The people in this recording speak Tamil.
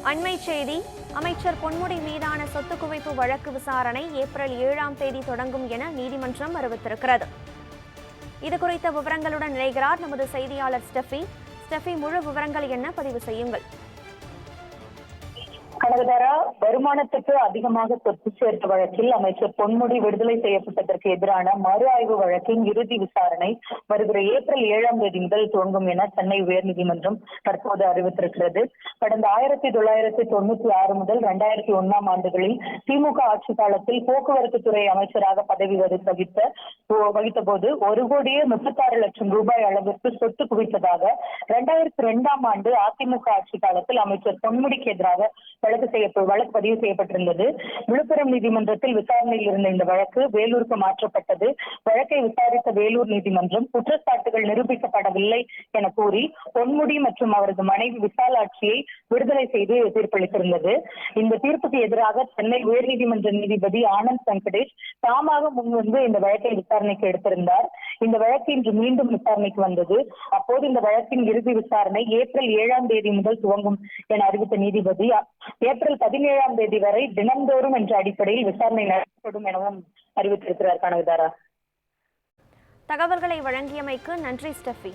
அண்மை செய்தி. அமைச்சர் பொன்முடி மீதான சொத்து குவிப்பு வழக்கு விசாரணை ஏப்ரல் 7ஆம் தேதி தொடங்கும் என நீதிமன்றம் அறிவித்திருக்கிறது. இதுகுறித்த விவரங்களுடன் இணைகிறார் நமது செய்தியாளர் ஸ்டெஃபி. ஸ்டெஃபி, முழு விவரங்கள் என்ன? பதிவு செய்யுங்கள். கனகதாரா, வருமானத்துக்கு அதிகமாக சொத்து சேர்த்த வழக்கில் அமைச்சர் பொன்முடி விடுதலை செய்யப்பட்டதற்கு எதிரான மறு ஆய்வு வழக்கின் இறுதி விசாரணை வருகிற ஏப்ரல் 7ஆம் தேதி முதல் துவங்கும் என சென்னை உயர்நீதிமன்றம் தற்போது அறிவித்திருக்கிறது. கடந்த 1996 முதல் 2001ஆம் ஆண்டுகளில் திமுக ஆட்சி காலத்தில் போக்குவரத்து துறை அமைச்சராக பதவி வகித்த போது 1,36 லட்சம் ரூபாய் அளவிற்கு சொத்து குவித்ததாக 2002ஆம் ஆண்டு அதிமுக ஆட்சி காலத்தில் அமைச்சர் பொன்முடிக்கு எதிராக வழக்கு பதிவு செய்யப்பட்டிருந்தது. விழுப்புரம் நீதிமன்றத்தில் விசாரணையில் இருந்த இந்த வழக்கு வேலூருக்கு மாற்றப்பட்டது. வழக்கை விசாரித்த வேலூர் நீதிமன்றம் குற்றச்சாட்டுகள் நிரூபிக்கப்படவில்லை என கூறி பொன்முடி மற்றும் அவரது மனைவி விசாலாட்சியை விடுதலை செய்து தீர்ப்பளித்திருந்தது. இந்த தீர்ப்புக்கு எதிராக சென்னை உயர்நீதிமன்ற நீதிபதி ஆனந்த் வெங்கடேஷ் தாமாக முன்வந்து இந்த வழக்கை விசாரணைக்கு எடுத்திருந்தார். இந்த வழக்கு இன்று மீண்டும் விசாரணைக்கு வந்தது. அப்போது இந்த வழக்கின் இறுதி விசாரணை ஏப்ரல் 7ஆம் தேதி முதல் துவங்கும் என அறிவித்த நீதிபதி ஏப்ரல் 17ஆம் தேதி வரை தினந்தோறும் என்ற அடிப்படையில் விசாரணை நடத்தப்படும் எனவும் அறிவித்திருக்கிறார். கனகதாரா, தகவல்களை வழங்கியமைக்கு நன்றி ஸ்டெஃபி.